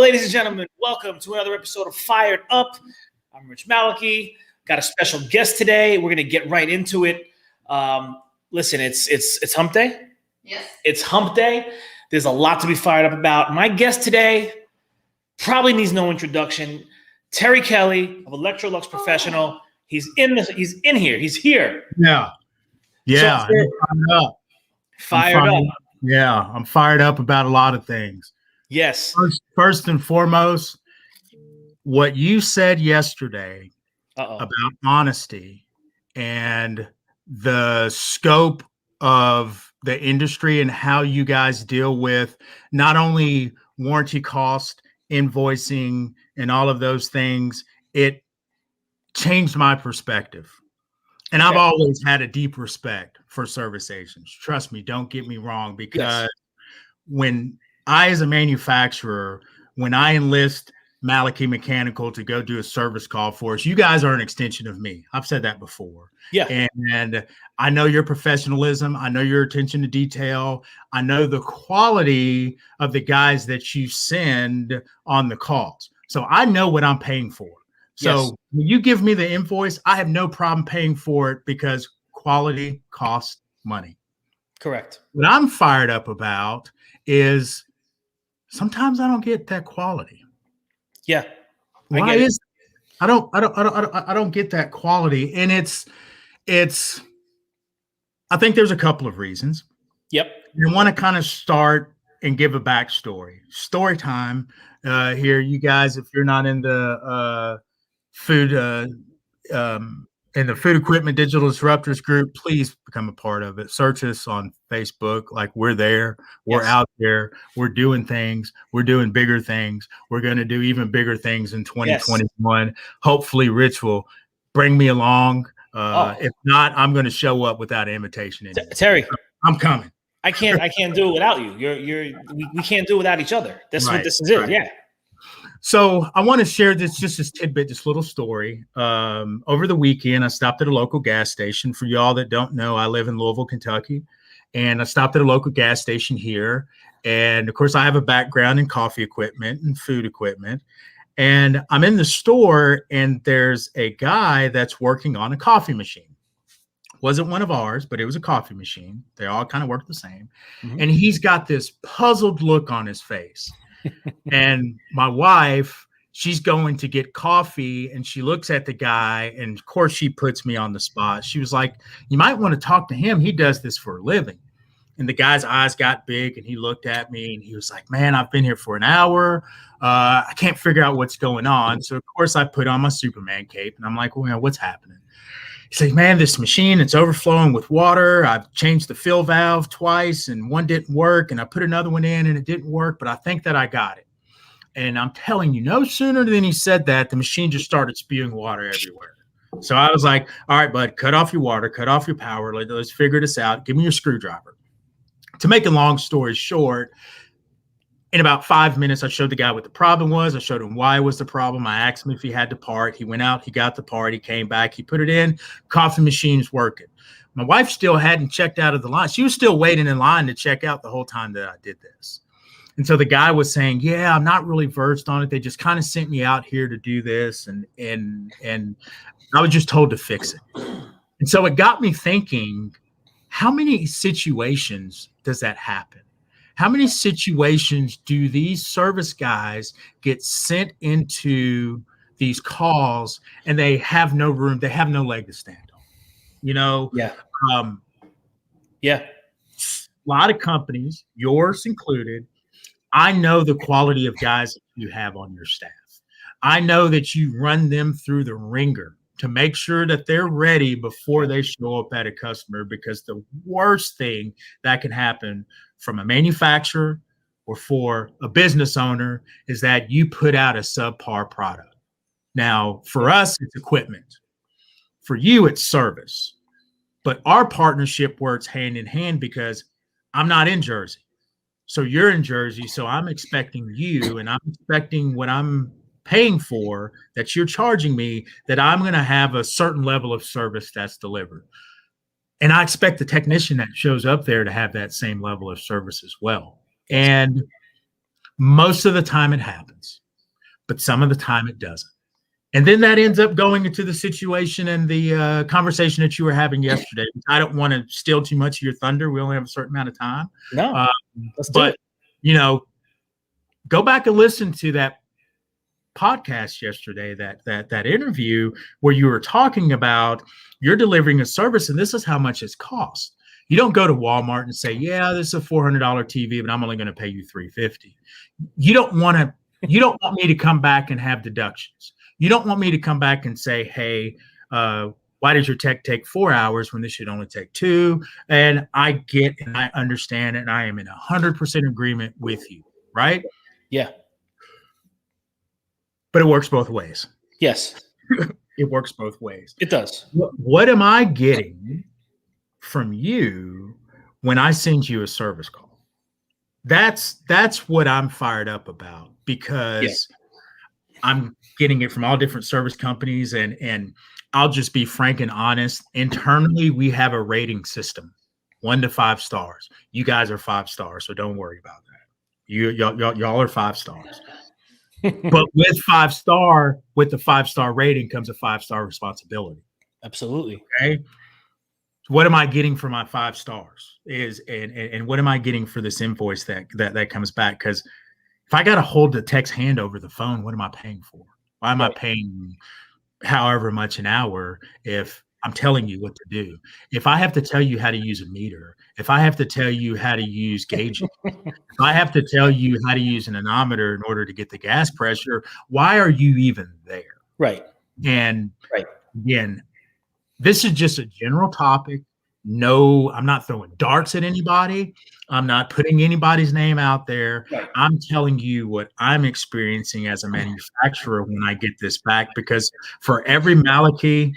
ladies and gentlemen, welcome to another episode of Fired Up. I'm Rich Malachy. Got a special guest today. We're going to get right into it. Listen, it's hump day. Yes. It's hump day. There's a lot to be fired up about. My guest today probably needs no introduction. Terry Kelly of Electrolux Professional. He's in here. He's here. Yeah. So, fired up. Yeah, I'm fired up about a lot of things. Yes. First and foremost, what you said yesterday about honesty and the scope of the industry and how you guys deal with not only warranty cost, invoicing, and all of those things, it changed my perspective. And I've always had a deep respect for service agents. Trust me, don't get me wrong, because when I, as a manufacturer, when I enlist Malachy Mechanical to go do a service call for us, you guys are an extension of me. I've said that before. Yeah. And I know your professionalism. I know your attention to detail. I know the quality of the guys that you send on the calls. So I know what I'm paying for. So when you give me the invoice, I have no problem paying for it because quality costs money. Correct. What I'm fired up about is sometimes I don't get that quality. Yeah. Why is I don't get that quality, and it's I think there's a couple of reasons. Yep. You want to kind of start and give a backstory. Story time here, you guys. If you're not in the food in the Food Equipment Digital Disruptors group, please become a part of it. Search us on Facebook. Like, we're there. We're out there. We're doing things. We're doing bigger things. We're going to do even bigger things in 2021. Hopefully, Rich will bring me along. If not, I'm going to show up without an invitation. Terry, I'm coming. I can't do it without you. We can't do it without each other. That's what this is. Right. Yeah. So I want to share this tidbit, this little story. Over the weekend, I stopped at a local gas station. For y'all that don't know, I live in Louisville, Kentucky, and I stopped at a local gas station here. And of course, I have a background in coffee equipment and food equipment. And I'm in the store, and there's a guy that's working on a coffee machine. Wasn't one of ours, but it was a coffee machine. They all kind of work the same. Mm-hmm. And he's got this puzzled look on his face. And my wife, she's going to get coffee, and she looks at the guy, and of course she puts me on the spot. She was like, "You might want to talk to him. He does this for a living." And the guy's eyes got big, and he looked at me, and he was like, "Man, I've been here for an hour. I can't figure out what's going on." So of course I put on my Superman cape, and I'm like, "Well, what's happening?" He's like, "Man, this machine, it's overflowing with water. I've changed the fill valve twice, and one didn't work, and I put another one in, and it didn't work, but I think that I got it." And I'm telling you, no sooner than he said that, the machine just started spewing water everywhere. So I was like, "All right, bud, cut off your water, cut off your power. Let's figure this out. Give me your screwdriver." To make a long story short, in about 5 minutes, I showed the guy what the problem was. I showed him why it was the problem. I asked him if he had the part. He went out, he got the part, he came back, he put it in. Coffee machine's working. My wife still hadn't checked out of the line. She was still waiting in line to check out the whole time that I did this. And so the guy was saying, "Yeah, I'm not really versed on it. They just kind of sent me out here to do this, and I was just told to fix it." And so it got me thinking, how many situations does that happen? How many situations do these service guys get sent into these calls and they have no room, they have no leg to stand on? You know? Yeah. A lot of companies, yours included, I know the quality of guys that you have on your staff. I know that you run them through the ringer to make sure that they're ready before they show up at a customer, because the worst thing that can happen from a manufacturer or for a business owner is that you put out a subpar product. Now, for us, it's equipment. For you, it's service. But our partnership works hand in hand because I'm not in Jersey. So you're in Jersey, so I'm expecting you, and I'm expecting what I'm paying for that you're charging me, that I'm going to have a certain level of service that's delivered. And I expect the technician that shows up there to have that same level of service as well. And Most of the time it happens, but some of the time it doesn't. And then that ends up going into the situation and the conversation that you were having yesterday. I don't want to steal too much of your thunder. We only have a certain amount of time. No, let's do it. You know, go back and listen to that podcast yesterday, that interview where you were talking about you're delivering a service and this is how much it's cost. You don't go to Walmart and say, yeah, this is a $400 TV, but I'm only going to pay you $350. You don't want me to come back and have deductions. You don't want me to come back and say, hey, why does your tech take 4 hours when this should only take 2? And I get and I understand and I am in 100% agreement with you, right? Yeah. But it works both ways. Yes. It works both ways. It does. What am I getting from you when I send you a service call? That's what I'm fired up about, because I'm getting it from all different service companies, and I'll just be frank and honest. Internally, we have a rating system, 1 to 5 stars. You guys are 5 stars, so don't worry about that. Y'all are 5 stars. But with the 5-star rating comes a 5-star responsibility. Absolutely. Okay. So what am I getting for my 5 stars? And what am I getting for this invoice that comes back? Because if I got to hold the tech's hand over the phone, what am I paying for? Why am I paying however much an hour if I'm telling you what to do? If I have to tell you how to use a meter, if I have to tell you how to use gauging, if I have to tell you how to use an anemometer in order to get the gas pressure, why are you even there? Right. And again, this is just a general topic. No, I'm not throwing darts at anybody. I'm not putting anybody's name out there. Right. I'm telling you what I'm experiencing as a manufacturer when I get this back, because for every Malachy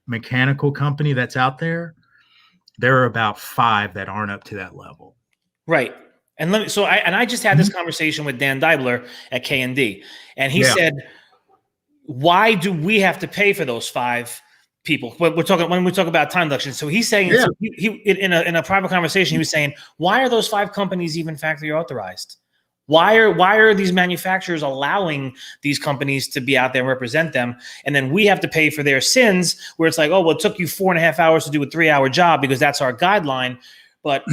mechanical company that's out there, there are about 5 that aren't up to that level. Right. And I just had this conversation with Dan Deibler at K&D, and he said, why do we have to pay for those 5 people when we talk about time deduction? So he's saying, so he in a private conversation, he was saying, why are those 5 companies even factory authorized? Why are these manufacturers allowing these companies to be out there and represent them? And then we have to pay for their sins, where it's like, oh, well, it took you 4.5 hours to do a 3-hour job because that's our guideline. But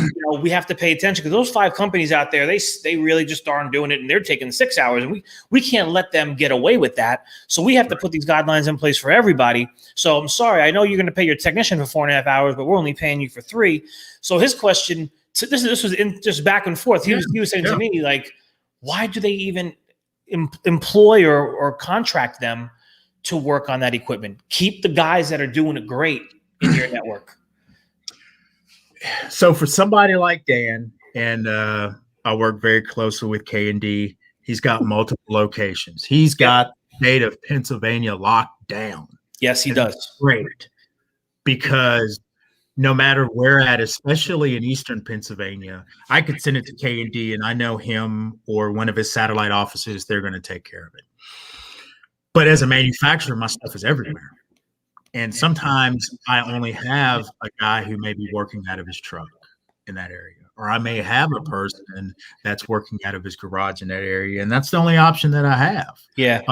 we have to pay attention, because those 5 companies out there, they really just aren't doing it, and they're taking 6 hours, and we can't let them get away with that. So we have to put these guidelines in place for everybody. So I'm sorry, I know you're going to pay your technician for 4.5 hours, but we're only paying you for 3. So his question, this was just back and forth. He was saying to me, like, why do they even employ or contract them to work on that equipment? Keep the guys that are doing it great in your network. So for somebody like Dan, and I work very closely with K&D, he's got multiple locations. He's got the state of Pennsylvania locked down. Yes, he does. Great. Because no matter where at, especially in Eastern Pennsylvania, I could send it to K&D, and I know him or one of his satellite offices, they're going to take care of it. But as a manufacturer, my stuff is everywhere. And sometimes I only have a guy who may be working out of his truck in that area, or I may have a person that's working out of his garage in that area, and that's the only option that I have. Yeah.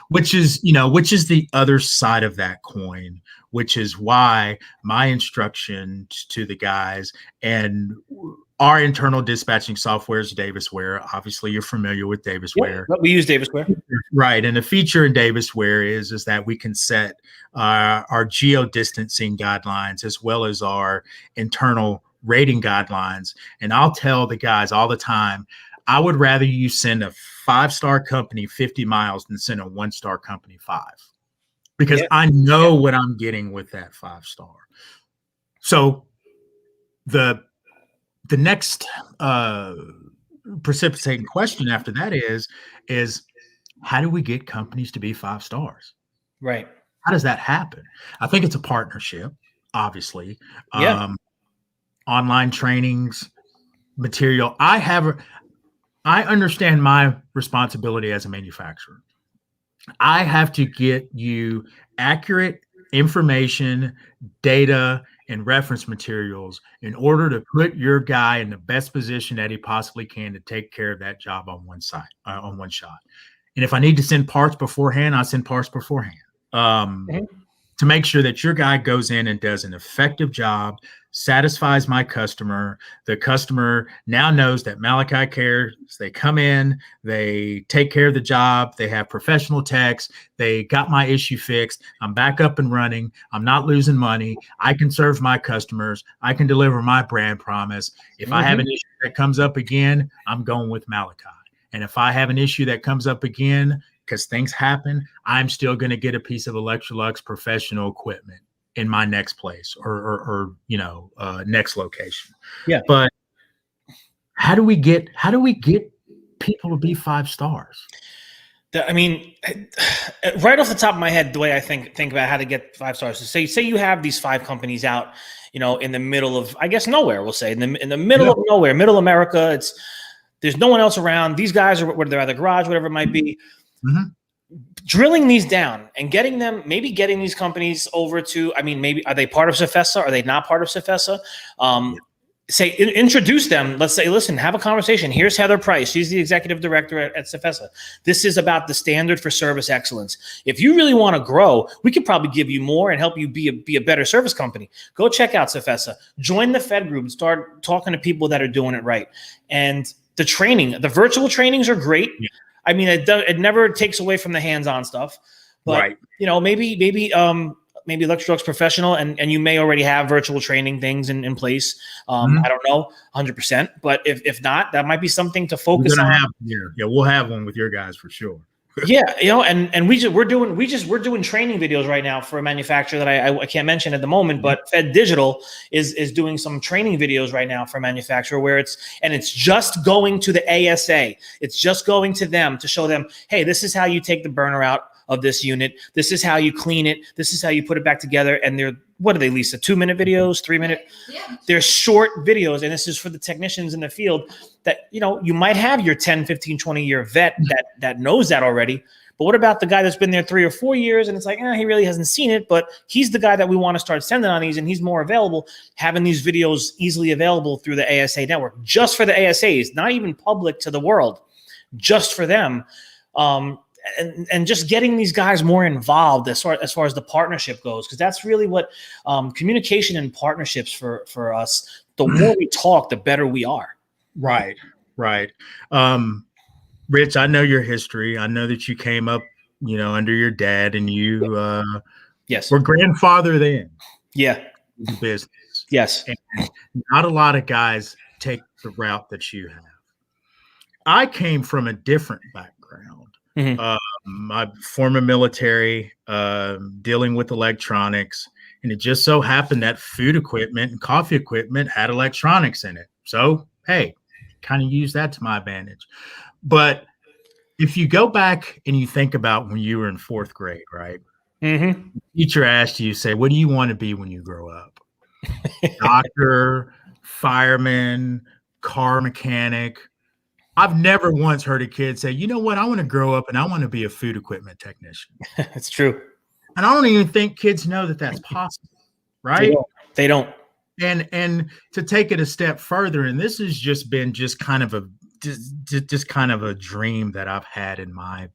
Which is the other side of that coin, which is why my instruction to the guys, and our internal dispatching software is DavisWare. Obviously, you're familiar with DavisWare. Yeah, we use DavisWare. Right. And the feature in DavisWare is that we can set our geo-distancing guidelines as well as our internal rating guidelines. And I'll tell the guys all the time, I would rather you send a 5-star company 50 miles than send a 1-star company 5. Because I know what I'm getting with that 5-star. So the next precipitating question after that is how do we get companies to be 5 stars? Right. How does that happen? I think it's a partnership, obviously. Online trainings, material. I understand my responsibility as a manufacturer. I have to get you accurate information, data, and reference materials in order to put your guy in the best position that he possibly can to take care of that job on one side, on one shot. And if I need to send parts beforehand, I send parts beforehand. To make sure that your guy goes in and does an effective job, satisfies my customer. The customer now knows that Malachi cares. They come in, they take care of the job, they have professional techs, they got my issue fixed. I'm back up and running. I'm not losing money. I can serve my customers. I can deliver my brand promise. If I have an issue that comes up again, I'm going with Malachi. And if I have an issue that comes up again, because things happen, I'm still going to get a piece of Electrolux professional equipment in my next place or next location. Yeah. But how do we get people to be 5 stars? I mean, right off the top of my head, the way I think about how to get 5 stars is say you have these 5 companies out, in the middle of, I guess, nowhere. We'll say in the middle of nowhere, middle America. There's no one else around. These guys are they're at the garage, whatever it might be. Drilling these down and getting these companies over to, maybe are they part of Cefesa? Are they not part of Cefesa? Introduce them. Let's say, listen, have a conversation. Here's Heather Price. She's the executive director at Cefesa. This is about the standard for service excellence. If you really want to grow, we could probably give you more and help you be a better service company. Go check out Cefesa. Join the Fed group and start talking to people that are doing it right. And the virtual trainings are great. Yeah. It never takes away from the hands-on stuff, but right. Maybe Electrolux Professional, and you may already have virtual training things in place. I don't know 100%, but if not, that might be something to focus on. Yeah, we'll have one with your guys for sure. Yeah, and we're doing training videos right now for a manufacturer that I can't mention at the moment, but Fed Digital is doing some training videos right now for a manufacturer where it's just going to the ASA. It's just going to them to show them, hey, this is how you take the burner out of this unit. This is how you clean it. This is how you put it back together. And what are they, Lisa? 2-minute videos, 3-minute? Yeah. They're short videos. And this is for the technicians in the field that, you might have your 10, 15, 20-year vet that knows that already. But what about the guy that's been there 3 or 4 years and it's like, he really hasn't seen it, but he's the guy that we want to start sending on these and he's more available, having these videos easily available through the ASA network, just for the ASAs, not even public to the world, just for them. And just getting these guys more involved as far as the partnership goes, because that's really what communication and partnerships for us. The more we talk, the better we are. Right. Rich, I know your history. I know that you came up, under your dad, and you yes, were grandfather then. Yeah, in business. Yes, and not a lot of guys take the route that you have. I came from a different background. My former military, dealing with electronics, and it just so happened that food equipment and coffee equipment had electronics in it. So, hey, kind of use that to my advantage. But if you go back and you think about when you were in 4th grade, right? The teacher asked you, say, what do you want to be when you grow up? Doctor, fireman, car mechanic. I've never once heard a kid say, you know what, I want to grow up and I want to be a food equipment technician. That's true. And I don't even think kids know that that's possible, right? They don't. And to take it a step further, and this has just been kind of a dream that I've had in my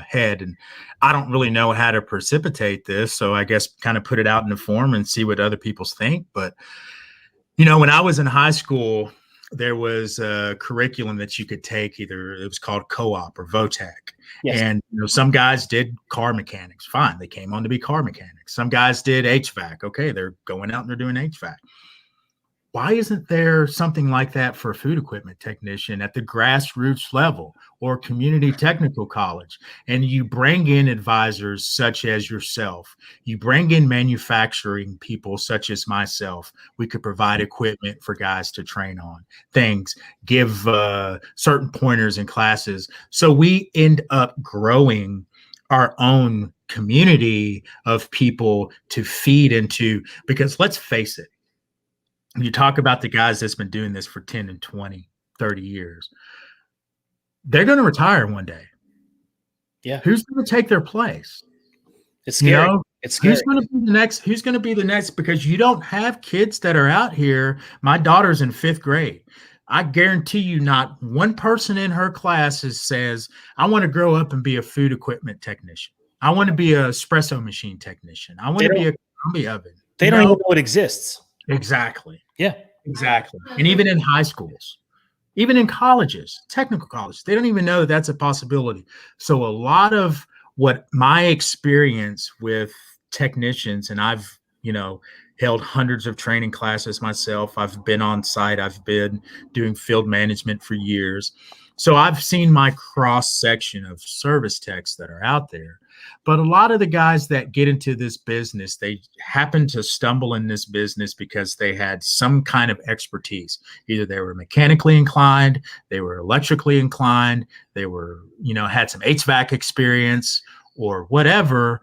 head, and I don't really know how to precipitate this, so I guess kind of put it out in the form and see what other people think. But when I was in high school, there was a curriculum that you could take. Either it was called co-op or VOTEC. Yes. And some guys did car mechanics. Fine. They came on to be car mechanics. Some guys did HVAC. Okay. They're going out and they're doing HVAC. Why isn't there something like that for a food equipment technician at the grassroots level or community technical college? And you bring in advisors such as yourself. You bring in manufacturing people such as myself. We could provide equipment for guys to train on things, give certain pointers in classes. So we end up growing our own community of people to feed into, because let's face it, you talk about the guys that's been doing this for 10 and 20, 30 years. They're going to retire one day. Yeah. Who's going to take their place? It's You scary. know, It's scary. who's going to be the next? Who's going to be the next? Because you don't have kids that are out here. My daughter's in 5th grade. I guarantee you, not one person in her classes says, "I want to grow up and be a food equipment technician. I want to be a espresso machine technician. I want They to be don't. a combi oven." They don't even know it exists. Exactly. Yeah. Exactly. And even in high schools, even in colleges, technical colleges, they don't even know that that's a possibility. So a lot of what my experience with technicians, and I've, held hundreds of training classes myself. I've been on site. I've been doing field management for years. So I've seen my cross section of service techs that are out there. But a lot of the guys that get into this business, they happen to stumble in this business because they had some kind of expertise. Either they were mechanically inclined, they were electrically inclined, they were, had some HVAC experience or whatever.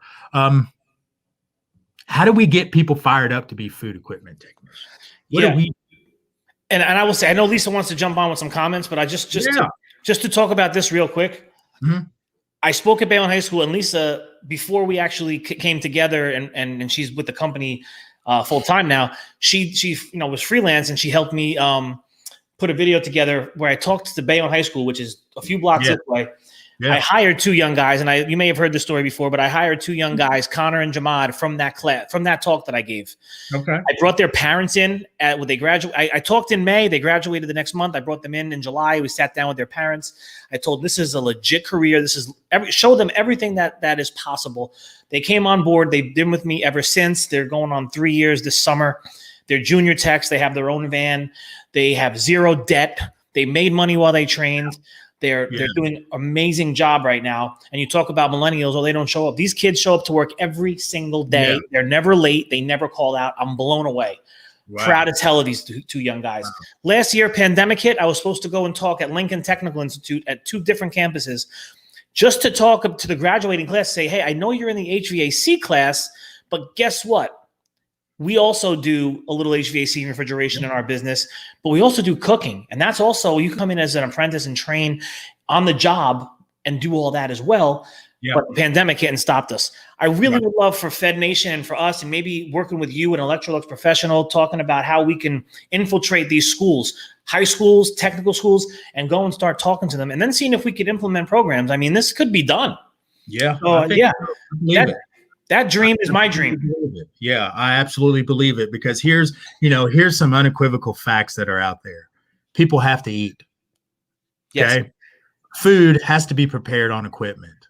How do we get people fired up to be food equipment technicians? What do we? And I will say, I know Lisa wants to jump on with some comments, but I just to talk about this real quick. Mhm. I spoke at Bayonne High School, and Lisa, before we actually came together, and she's with the company full time now. She was freelance, and she helped me put a video together where I talked to Bayonne High School, which is a few blocks away. Yeah. I hired 2 young guys, and you may have heard this story before, but I hired 2 young guys, Connor and Jamad, from that class, from that talk that I gave. Okay. I brought their parents in when they graduate. I talked in May. They graduated the next month. I brought them in July. We sat down with their parents. I told this is a legit career. This is show them everything that is possible. They came on board. They've been with me ever since. They're going on 3 years this summer. They're junior techs. They have their own van. They have 0 debt. They made money while they trained. They're doing an amazing job right now. And you talk about millennials, they don't show up. These kids show up to work every single day. Yeah. They're never late. They never call out. I'm blown away. Wow. Proud to tell these 2 young guys. Wow. Last year, pandemic hit. I was supposed to go and talk at Lincoln Technical Institute at 2 different campuses just to talk up to the graduating class, say, hey, I know you're in the HVAC class, but guess what? We also do a little HVAC refrigeration in our business, but we also do cooking. And that's also, you come in as an apprentice and train on the job and do all that as well. Yeah. But the pandemic hit and stopped us. I really would love for Fed Nation and for us, and maybe working with you, an Electrolux professional, talking about how we can infiltrate these schools, high schools, technical schools, and go and start talking to them and then seeing if we could implement programs. I mean, this could be done. Yeah. So, that dream is my dream. Yeah, I absolutely believe it, because here's some unequivocal facts that are out there. People have to eat. Okay. Yes. Food has to be prepared on equipment.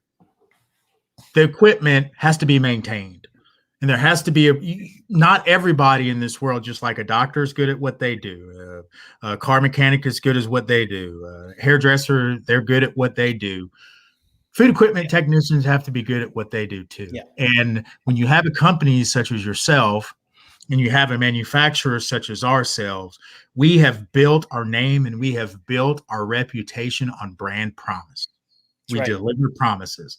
The equipment has to be maintained. And there has to be not everybody in this world, just like a doctor is good at what they do. A car mechanic is good as what they do. Hairdresser, they're good at what they do. Food equipment technicians have to be good at what they do too. Yeah. And when you have a company such as yourself and you have a manufacturer such as ourselves, we have built our name and we have built our reputation on brand promise. We deliver promises.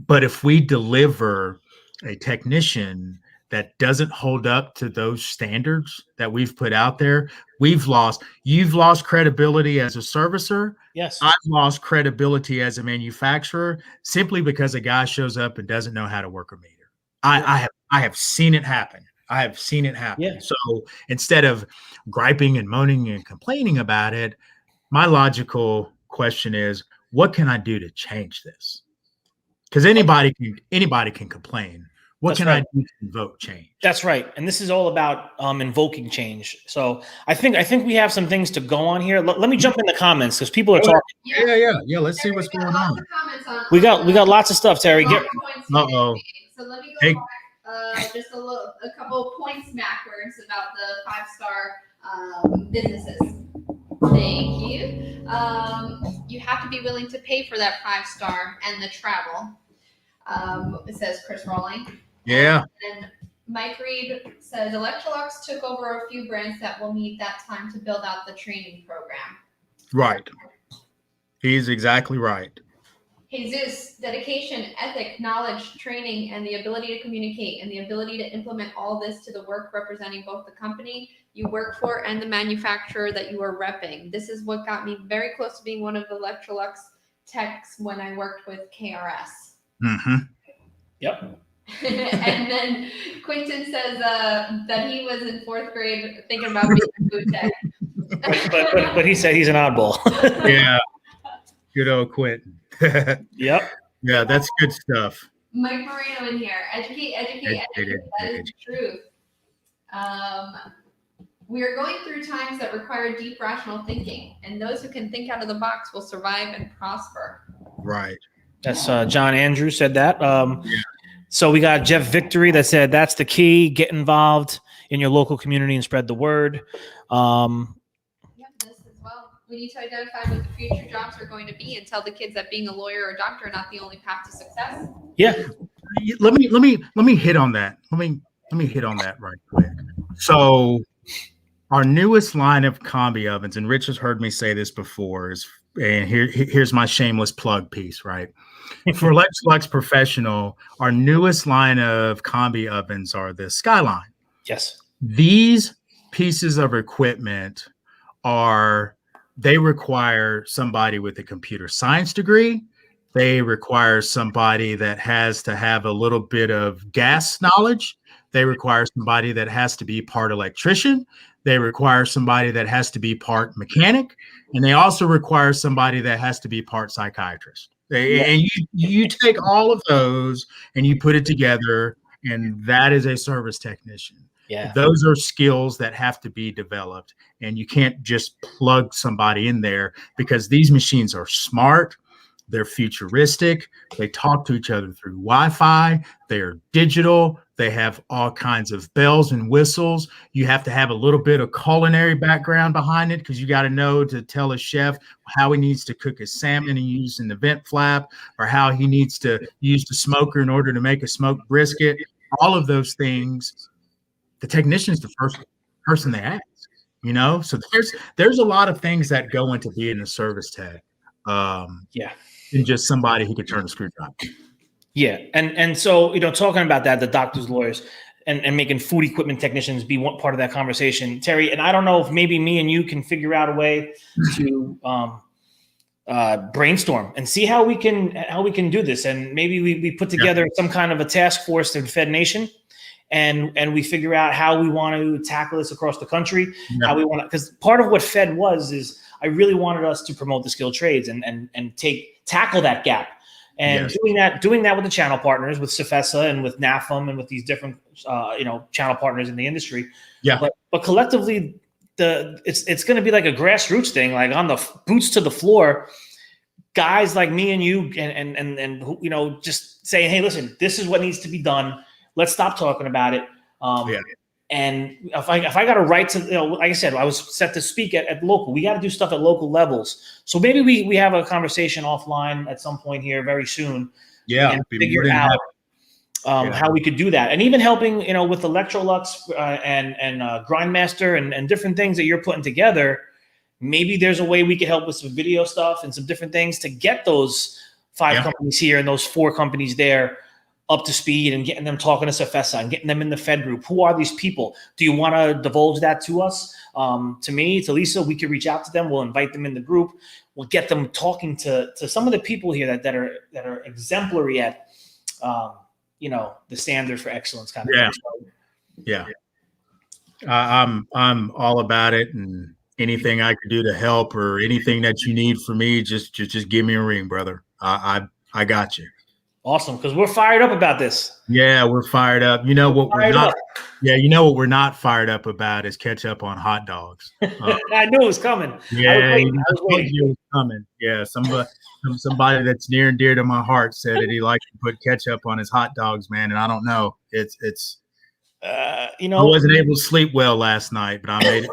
But if we deliver a technician that doesn't hold up to those standards that we've put out there, you've lost credibility as a servicer. Yes. I've lost credibility as a manufacturer simply because a guy shows up and doesn't know how to work a meter. I have seen it happen. I have seen it happen. Yeah. So instead of griping and moaning and complaining about it, my logical question is, what can I do to change this? Because anybody can complain. What can I do to invoke change? That's right. And this is all about invoking change. So I think we have some things to go on here. Let me jump in the comments because people are talking. Yeah. Let's see what's going on. We got lots of stuff, Terry. Uh-oh. So let me go back just a couple of points backwards about the 5-star businesses. Thank you. You have to be willing to pay for that 5-star and the travel. It says Chris Rowling. Yeah. And Mike Reed says Electrolux took over a few brands that will need that time to build out the training program. Right. He's exactly right. Jesus, dedication, ethic, knowledge, training, and the ability to communicate and the ability to implement all this to the work representing both the company you work for and the manufacturer that you are repping. This is what got me very close to being one of the Electrolux techs when I worked with KRS. Mm-hmm. Yep. And then Quentin says that he was in 4th grade thinking about being a food tech. But he said he's an oddball. Yeah. Good old Quentin. Yep. Yeah, that's good stuff. Mike Moreno in here. Educate. That is the truth. We are going through times that require deep rational thinking, and those who can think out of the box will survive and prosper. Right. That's John Andrews said that. So we got Jeff Victory that said that's the key. Get involved in your local community and spread the word. This as well. We need to identify what the future jobs are going to be and tell the kids that being a lawyer or a doctor are not the only path to success. Yeah. Let me hit on that. Let me hit on that right quick. So our newest line of combi ovens, and Rich has heard me say this before, and here's my shameless plug piece, right? For Electrolux Professional, our newest line of combi ovens are the Skyline. Yes. These pieces of equipment they require somebody with a computer science degree. They require somebody that has to have a little bit of gas knowledge. They require somebody that has to be part electrician. They require somebody that has to be part mechanic. And they also require somebody that has to be part psychiatrist. And you take all of those and you put it together, and that is a service technician. Yeah. Those are skills that have to be developed, and you can't just plug somebody in there, because these machines are smart. They're futuristic. They talk to each other through Wi-Fi. They are digital. They have all kinds of bells and whistles. You have to have a little bit of culinary background behind it, because you got to know to tell a chef how he needs to cook his salmon and using the vent flap, or how he needs to use the smoker in order to make a smoked brisket. All of those things, the technician is the first person they ask, So there's a lot of things that go into being a service tech. Than just somebody who could turn a screwdriver. Yeah. And so, talking about that, the doctors, lawyers, and making food equipment technicians be one part of that conversation, Terry, and I don't know if maybe me and you can figure out a way to brainstorm and see how we can do this. And maybe we put together some kind of a task force in Fed Nation, and we figure out how we want to tackle this across the country, how we want to, because part of what Fed is I really wanted us to promote the skilled trades and tackle that gap. And doing that with the channel partners, with Cefesa and with NAFM and with these different channel partners in the industry. Yeah. But collectively, it's going to be like a grassroots thing, like on the boots to the floor, guys like me and you, and just saying, hey, listen, this is what needs to be done. Let's stop talking about it. And if I got a right to, like I said, I was set to speak at local. We got to do stuff at local levels. So maybe we have a conversation offline at some point here very soon. Yeah, and figure out how we could do that, and even helping with Electrolux and Grindmaster and different things that you're putting together. Maybe there's a way we could help with some video stuff and some different things to get those 5 companies here and those 4 companies there up to speed, and getting them talking to Cefesa and getting them in the Fed group. Who are these people? Do you want to divulge that to us? To me, to Lisa, we could reach out to them. We'll invite them in the group. We'll get them talking to some of the people here that are exemplary at, the standard for excellence kind of thing. Yeah. I'm all about it, and anything I could do to help or anything that you need from me, just give me a ring, brother. I got you. Awesome, because we're fired up about this. Yeah, we're fired up. You know what we're not? Yeah, we're not fired up about is ketchup on hot dogs. I knew it was coming. Yeah, I was waiting. It was coming. Yeah, somebody that's near and dear to my heart said that he likes to put ketchup on his hot dogs, man. And I don't know. It's. I wasn't able to sleep well last night, but I made it.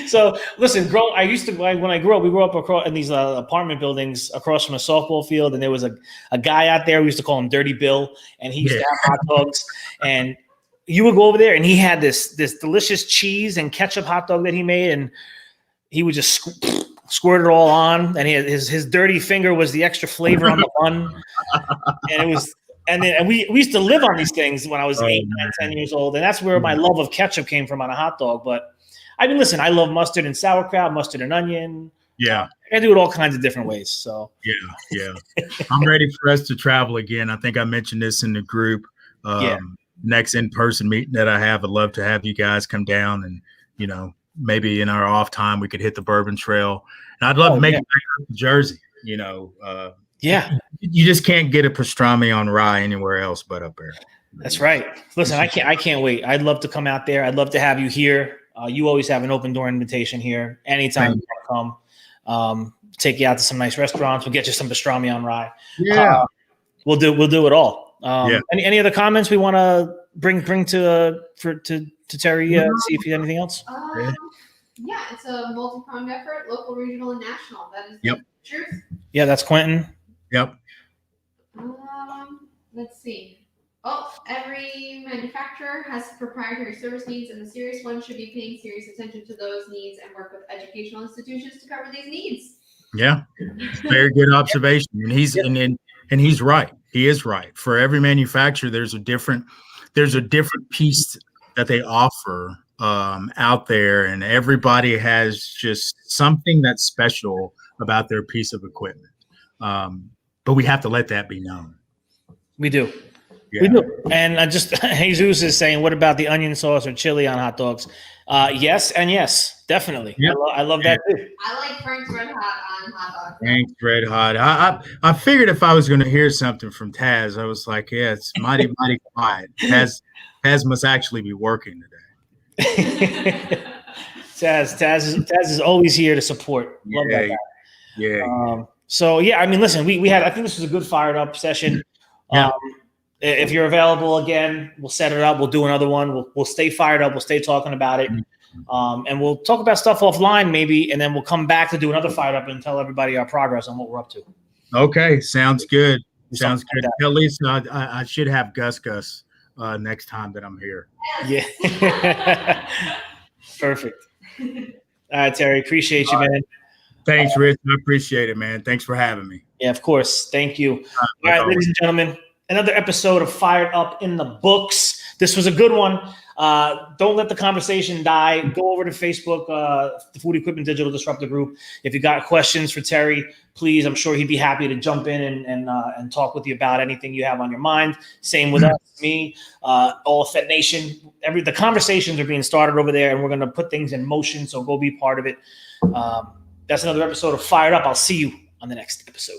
So listen, when I grew up, we grew up across in these apartment buildings across from a softball field, and there was a guy out there. We used to call him Dirty Bill, and he used to have hot dogs. And you would go over there, and he had this delicious cheese and ketchup hot dog that he made, and he would just squirt it all on. And his dirty finger was the extra flavor on the bun, and it was. And we used to live on these things when I was 8, 9, 10 years old, and that's where my love of ketchup came from on a hot dog. But I mean, listen, I love mustard and sauerkraut, mustard and onion, Yeah. I do it all kinds of different ways. So Yeah. I'm ready for us to travel again. I think I mentioned this in the group. Yeah. Next in-person meeting that I have, I'd love to have you guys come down and, maybe in our off time we could hit the Bourbon Trail. And I'd love to make it back to Jersey. Yeah, You just can't get a pastrami on rye anywhere else but up there. that's right. Listen, I can't wait. I'd love to come out there. I'd love to have you here. You always have an open door invitation here. Anytime you want to come, take you out to some nice restaurants. We'll get you some pastrami on rye. Yeah. We'll do it all. Yeah. Any other comments we want to bring to Terry? See if you have anything else. Yeah, it's a multi-pronged effort, local, regional, and national. That is Yep. the truth. Yeah, that's Quentin. Yep. Let's see. Oh, every manufacturer has proprietary service needs, and the serious ones should be paying serious attention to those needs and work with educational institutions to cover these needs. Yeah. Very good observation. And he's right. He is right. For every manufacturer, there's a different piece that they offer out there, and everybody has just something that's special about their piece of equipment. But we have to let that be known. We do. Yeah. We do. And Jesus is saying, what about the onion sauce or chili on hot dogs? Yes, and yes, definitely. Yep. I love that too. I like Frank's Red Hot on hot dogs. Thanks, Red Hot. I figured if I was going to hear something from Taz, I was like, yeah, it's mighty quiet. Taz must actually be working today. Taz is always here to support. Love that guy. Yeah. So yeah, I mean, listen, we had, I think this was a good fired up session. Yeah. If you're available again, we'll set it up. We'll do another one. We'll stay fired up. We'll stay talking about it. And we'll talk about stuff offline maybe, and then we'll come back to do another fired up and tell everybody our progress on what we're up to. Okay. Sounds good. Sounds Something good. like At least I should have Gus next time that I'm here. Yeah. Perfect. All right, Terry. Appreciate you, man. Thanks, Rich. I appreciate it, man. Thanks for having me. Yeah, of course. Thank you. All right, ladies and gentlemen, another episode of Fired Up in the books. This was a good one. Don't let the conversation die. Go over to Facebook, the Food Equipment Digital Disruptor Group. If you got questions for Terry, please, I'm sure he'd be happy to jump in and talk with you about anything you have on your mind. Same with us, me, all Fed Nation. The conversations are being started over there, and we're going to put things in motion, so go be part of it. That's another episode of Fired Up. I'll see you on the next episode.